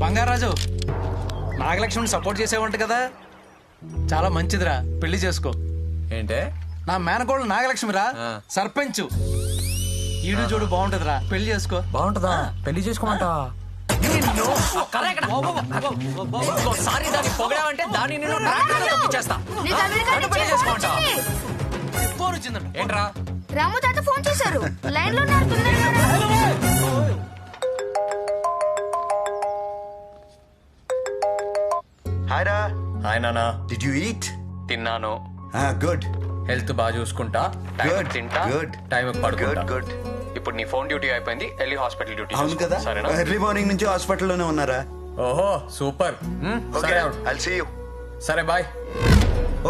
Bangarraju, నాగలక్ష్మిని support చేసేవంట కదా, చాలా మంచిదిరా, పెళ్లి చేసుకో. ఏంటే? నా మేనకోళ్ళు నాగలక్ష్మిరా, సర్పంచ్. ఈడు చూడు బాగుంటదిరా, పెళ్లి చేసుకో. బాగుంటదా? పెళ్లి చేసుకోమంట. పొగడావంటే దాన్ని నేను ఏంట్రా? రాము తాత ఫోన్ చేశారు, లైన్ లో ఉన్నారు. హాయ్ రా. హాయ్ నానా. Did you eat? తిన్నాను. గుడ్. హెల్త్ బాగా చూసుకుంటా, టైం తింటా, టైం పడుకుంటా. గుడ్. ఇప్పుడు నీ ఫోన్ డ్యూటీ అయిపోయింది, వెళ్ళి హాస్పిటల్ డ్యూటీ. అవును కదా, సరేనా? ఎర్లీ మార్నింగ్ నుంచి హాస్పిటల్లోనే ఉన్నారా? ఓహో సూపర్. సరే ఐల్ సీ యు. సరే బాయ్.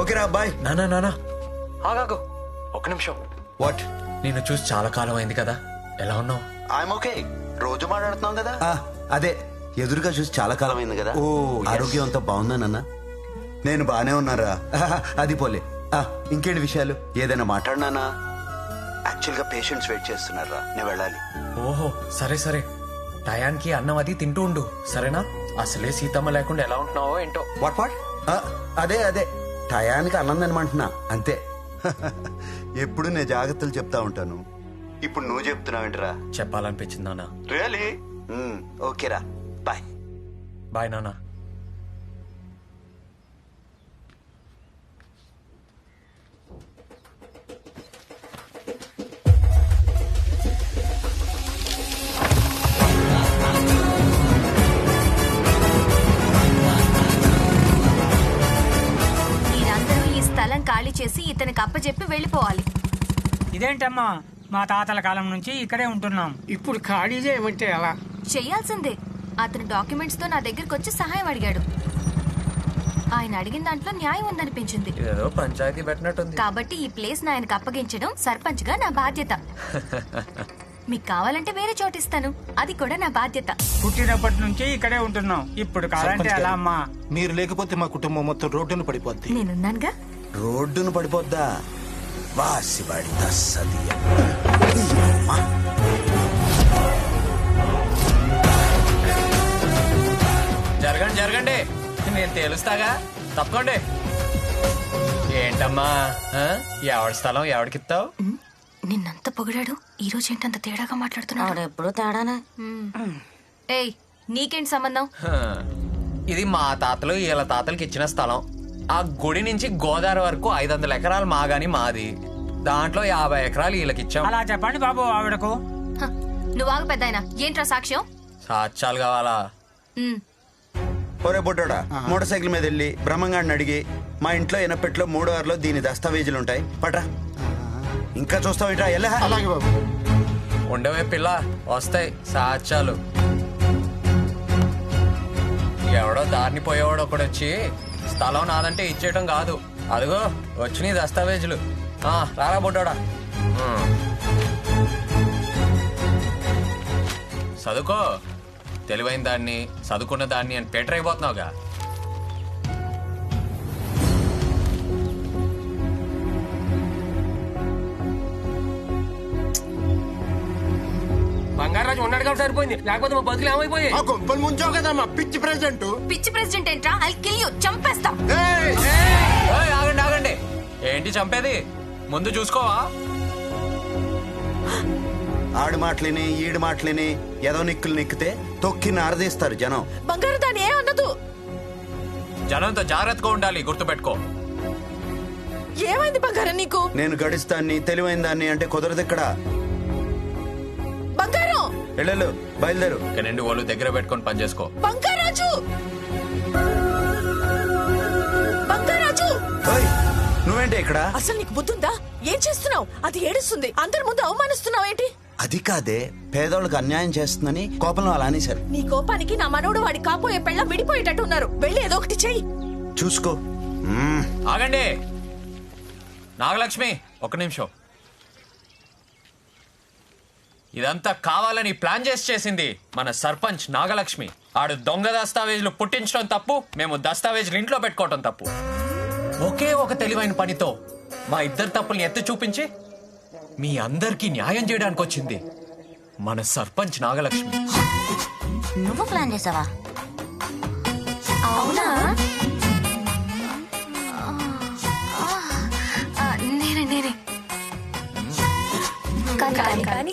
ఓకే రా, బాయ్. నానా నానా ఆగాగు ఒక నిమిషం. వాట్? నిన్ను చూసి చాలా కాలం అయింది కదా, ఎలా ఉన్నావు? I'm okay. రోజు మాట్లాడుతున్నాం కదా. అదే, ఎదురుగా చూసి చాలా కాలం అయింది కదా. ఓ, ఆరోగ్యం అంతా బాగుందానన్న? నేను బానే ఉన్నారా. అది పోలే. ఇంకేంటి విషయాలు? ఏదైనా మాట్లాడినానా? యాక్చువల్ గా పేషెంట్స్ వెయిట్ చేస్తున్నారా, నేను వెళ్ళాలి. ఓహో సరే సరే, టయానికి అన్నం అది తింటూ ఉండు, సరేనా? అసలే సీతమ్మ లేకుండా ఎలా ఉంటున్నావో ఏంటో. What what? అదే అదే, టయానికి అన్నం తినమంటున్నా అంతే. ఎప్పుడు నేను జాగ్రత్తలు చెప్తా ఉంటాను, ఇప్పుడు నువ్వు చెప్తున్నావేంట్రా? చెప్పాలనిపించింది నాన్న. రియలీ? ఓకేరా, బాయ్. బాయ్ నాన్న. ఖాళీ చేసి ఇతనికి అప్పచెప్పి వెళ్ళిపోవాలి. ఇదేంటమ్మా, మా తాతల కాలం నుంచి ఇక్కడే ఉంటున్నాం, ఇప్పుడు ఖాళీ చేయమంటే ఎలా? చెయ్యాల్సిందే. అతను డాక్యుమెంట్స్ తో నా దగ్గరకు వచ్చి సహాయం అడిగాడు. ఆయన అడిగిన దాంట్లో న్యాయం ఉందనిపించింది. ఏదో పంచాయతీ పెట్టినట్టుంది. కాబట్టి ఈ ప్లేస్ ఆయనకు అప్పగించడం సర్పంచ్ గా నా బాధ్యత. మీకు కావాలంటే వేరే చోటు ఇస్తాను, అది కూడా నా బాధ్యత. పుట్టినప్పటి నుంచి ఇక్కడే ఉంటున్నాం, ఇప్పుడు కావాలంటే ఎలా అమ్మా? మీరు లేకపోతే మా కుటుంబం మొత్తం రోడ్డును పడిపోద్ది. నేనున్నానుగా. రోడ్డును పడిపోద్దా? వాసివాడి దస్సదియ. జరగండి జరగండి, నేను తేలుస్తాగా, తప్పకోండి. ఏంటమ్మా, ఎవడి స్థలం ఎవడికిస్తావు? నిన్నంత పొగిడాడు, ఈ రోజు ఏంటంత తేడాగా మాట్లాడుతున్నాడు? ఎప్పుడు తేడానే. ఏయ్, నీకేంటి సంబంధం? ఇది మా తాతలు వీళ్ళ తాతలకి ఇచ్చిన స్థలం. ఆ గుడి నుంచి గోదావరి వరకు 500 ఎకరాలు మాగాని మాది, దాంట్లో 50 ఎకరాలు వీళ్ళకిచ్చాం. అలా చెప్పండి బాబు ఆవిడకు. నువ్వు ఆగు పెద్దాయన, ఏంట్రా సాక్ష్యం? సాక్ష్యాలు కావాలా? ఒరే బొడ్డోడా, మోటార్ సైకిల్ మీద వెళ్ళి బ్రహ్మంగాడిని అడిగి, మా ఇంట్లో ఎనపెట్లో 3/6లో దీని దస్తావేజులు ఉంటాయి, పట్రా. ఇంకా చూస్తావు? అలాగే బాబు. ఉండవే పిల్ల, వస్తాయి సాక్ష్యాలు. ఎవడో దారిని పోయేవాడు ఒకడు వచ్చి స్థలం నాదంటే ఇచ్చేయటం కాదు. అదిగో వచ్చినాయి దస్తావేజులు. రారా బొడ్డోడా. చదువుకో, తెలివైన దాన్ని, చదువుకున్న దాన్ని అని పేటర్ అయిపోతున్నావుగా. బంగారాజు ఉన్నాడు కాబట్టి సరిపోయింది, లేకపోతే మా బతుకులు ఏమైపోయాయి? ముంచావు కదా మా పిచ్చి ప్రెసిడెంట్. పిచ్చి ప్రెసిడెంట్ ఏంట్రా? ఐ కిల్ యు, చంపేస్తా. ఆగండి ఆగండి, ఏంటి చంపేది? ముందు చూసుకోవా? ఆడు మాటలిని ఈడు మాటలిని ఏదో నిక్కులు నిక్కితే తొక్కి నారదీస్తారు జనం. బంగారు దాన్ని ఏమన్నదు. జనంతో జాగ్రత్తగా ఉండాలి, గుర్తుపెట్టుకో. ఏమైంది బంగారం నీకు? నేను గడిస్తాన్ని, తెలివైన దాన్ని అంటే కుదరదు ఇక్కడ. బంగారం వెళ్ళు, బయలుదేరు. ఇక నుండి వాళ్ళు దగ్గర పెట్టుకొని పని చేసుకో. బంగారాజు, బంగారాజు, నువ్వేంటి ఇక్కడ? అసలు నీకు బుద్ధుందా? ఏం చేస్తున్నావు? అది ఏడుస్తుంది, అందరి ముందు అవమానిస్తున్నావు ఏంటి? అది కాదే, పేదోళ్ళకి అన్యాయం చేస్తుందని కోపంలో అలా అనేశారు. నీ కోపానికి నా మనోడు వాడి కాపోయే పెళ్ళ విడిపోయేటట్టు ఉన్నారు. వెళ్ళి ఏదో ఒకటి చెయ్యి. చూసుకో. ఆగండి నాగలక్ష్మి, ఒక్క నిమిషం. ఇదంతా కావాలని ప్లాన్ చేసింది మన సర్పంచ్ నాగలక్ష్మి. ఆడు దొంగ దస్తావేజులు పుట్టించడం తప్పు, మేము దస్తావేజులు ఇంట్లో పెట్టుకోవటం తప్పు. ఒకే ఒక తెలివైన పనితో మా ఇద్దరు తప్పుల్ని ఎత్తి చూపించి మీ అందరికీ న్యాయం చేయడానికి వచ్చింది మన సర్పంచ్ నాగలక్ష్మి. నువ్వు ప్లాన్ చేసావా? అవునా? నేనే కానీ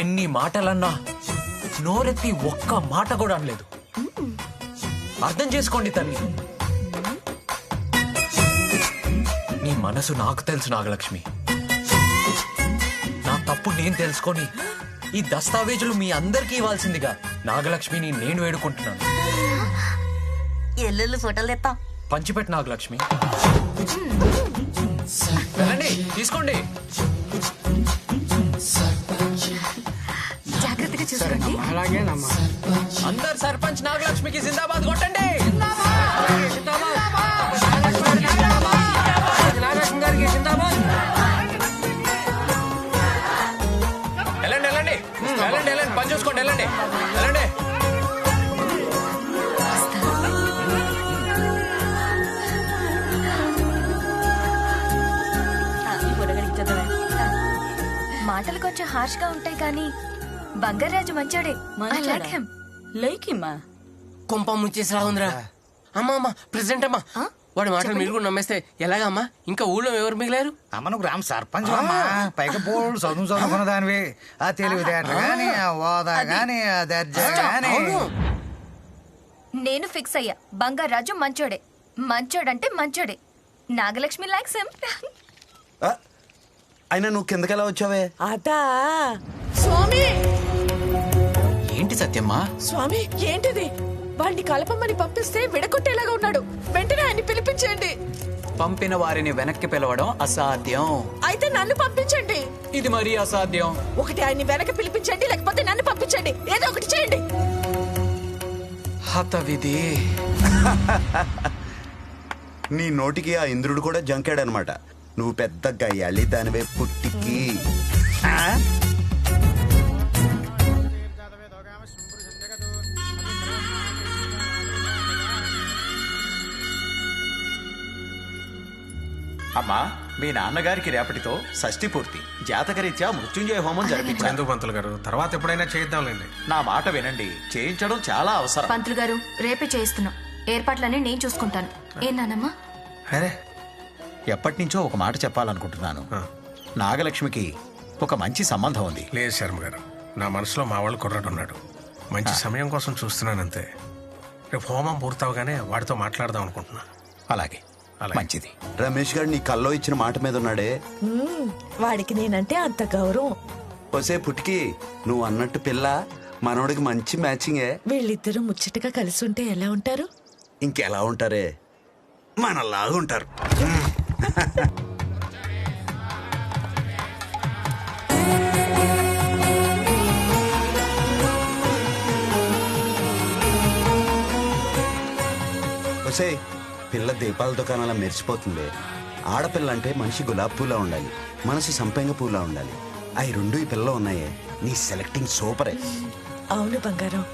ఎన్ని మాటలన్నా నోరెత్తి ఒక్క మాట కూడా అనలేదు. అర్థం చేసుకోండి తల్లి. నీ మనసు నాకు తెలుసు నాగలక్ష్మి. నా తప్పు నేను తెలుసుకొని ఈ దస్తావేజులు మీ అందరికీ ఇవ్వాల్సిందిగా నాగలక్ష్మిని నేను వేడుకుంటున్నాను. ఎల్లుళ్ళు ఫోటోలు తెస్తాం. పంచిపెట్టు నాగలక్ష్మి. వెళ్ళండి, తీసుకోండి. జాగ్రత్తగా చూసుకోండి. అలాగేనమ్మా. అందరు సర్పంచ్ నాగలక్ష్మికి జిందాబాద్ కొట్టండి. నాగలక్ష్మి గారికి జిందాబాద్. వెళ్ళండి వెళ్ళండి వెళ్ళండి వెళ్ళండి, పని చూసుకోండి. వెళ్ళండి వెళ్ళండి. మాటలు కొంచెం హార్ష్ గా ఉంటాయి కానీ బంగారాజు మంచోడే. I like him. లేకిమ్మా కొంప ముంచేసిరా ఉందిరా. అమ్మా అమ్మా ప్రెసిడెంట్ అమ్మా, వాడి మాటలు మీరు కూడా నమ్మేస్తే ఎలాగమ్మా? ఇంకా ఊళ్ళో ఎవరు మిగిలారు? అమ్మ నువ్వు గ్రామ సర్పంచ్ అమ్మా, పైగా బోర్డు చదువుకున్న దానివి. ఆ తెలివితేటలు గాని, ఆ హోదా గాని, ఆ దర్జా గాని. నేను ఫిక్స్ అయ్యా, బంగారాజు మంచోడే. మంచోడంటే మంచోడే. Nagalakshmi likes him. అయినా నువ్వు కిందకెలా వచ్చావే? అదా స్వామి. ఏంటి సత్యమ్మా? స్వామి ఏంటిది? వాడిని కలపమని పంపిస్తే విడగొట్టేలాగా ఉన్నాడు. వెంటనే ఆయన్ని పిలిపించండి. పంపిన వారిని వెనక్కి పిలవడం అసాధ్యం. అయితే నన్ను పంపించండి. ఇది మరీ అసాధ్యం. ఒకటి ఆయన్ని వెనక్కి పిలిపించండి, లేకపోతే నన్ను పంపించండి. ఏదో ఒకటి చేయండి. హతవిధి. నీ నోటికి ఆ ఇంద్రుడు కూడా జంకాడనమాట. నువ్వు పెద్ద గయ్యాళి దానివే పుట్టికి. అమ్మా, మీ నాన్నగారికి రేపటితో షష్ఠి పూర్తి. జాతకరీత్యా మృత్యుంజయ హోమం జరిపించారు. ఎందుకు పంతులు గారు, తర్వాత ఎప్పుడైనా చేద్దాంలేండి. నా మాట వినండి, చేయించడం చాలా అవసరం. పంతులు గారు రేపే చేయిస్తున్నాం. ఏర్పాట్లన్నీ నేను చూసుకుంటాను. ఏ నానమ్మా? అరే, ఎప్పటి నుంచో ఒక మాట చెప్పాలనుకుంటున్నాను. నాగలక్ష్మికి ఒక మంచి సంబంధం ఉంది. లేదు శర్మ గారు, నా మనసులో మా వాళ్ళు కుర్రాడు ఉన్నాడు. మంచి సమయం కోసం చూస్తున్నానంతే. రేపు హోమం పూర్తవగానే వాడితో మాట్లాడదాం అనుకుంటున్నా. అలాగే, మంచిది. రమేష్ గారు నీ కల్లో ఇచ్చిన మాట మీద ఉన్నాడే. వాడికి నేనంటే అంత గౌరవం. ఒసే పుట్టికి, నువ్వు అన్నట్టు పిల్ల మనోడికి మంచి మ్యాచింగే. వీళ్ళిద్దరూ ముచ్చటగా కలిసి ఉంటే ఎలా ఉంటారు? ఇంకెలా ఉంటారే, మనలాగా ఉంటారు. ఒసే, పిల్ల దీపాల దుకాణాల మెరిసిపోతుంది. ఆడపిల్ల అంటే మనిషి గులాబ్ పూలా ఉండాలి, మనసు సంపెంగ పూలా ఉండాలి. అవి రెండు ఈ పిల్ల ఉన్నాయే. నీ సెలెక్టింగ్ సూపరే. అవును బంగారం,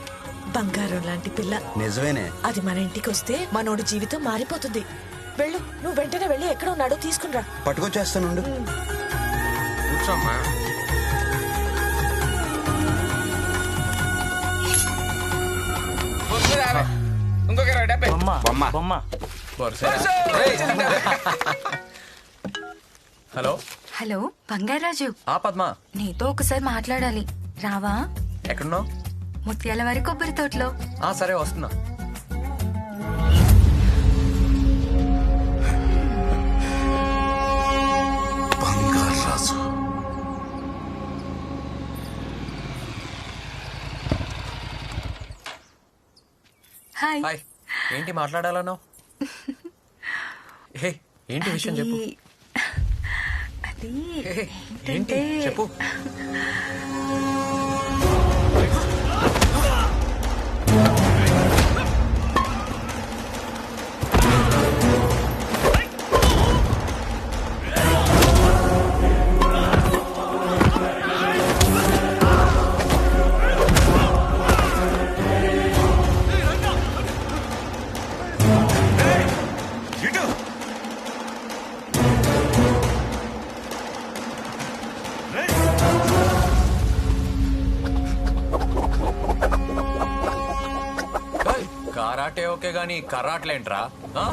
బంగారం లాంటి పిల్ల. నిజమేనే. అది మన ఇంటికి వస్తే మనోడి జీవితం మారిపోతుంది. వెళ్ళు, నువ్వు వెంటనే వెళ్ళి ఎక్కడ ఉన్నాడో తీసుకునిరా. పట్టుకొచ్చేస్తానుండు. కూర్చోమ్మా. హలో హలో బంగారాజు, ఆ పద్మ, నీతో ఒకసారి మాట్లాడాలి. రావా? ఎక్కడున్నావు? ముత్యాల వారి కొబ్బరి తోటలో. సరే వస్తున్నా. బంగారాజు. హాయ్. హాయ్. ఏంటి మాట్లాడాలన్నావు? హే, ఏంటి విషయం చెప్పు. అది హే, ఏంటి చెప్పు. కరాటే ఓకే గానీ కరాట్లేంట్రా ఆ?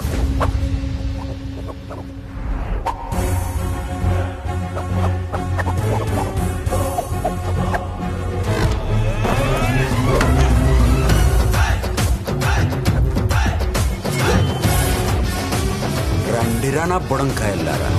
రండిరా నా బుడంకాయల్లారా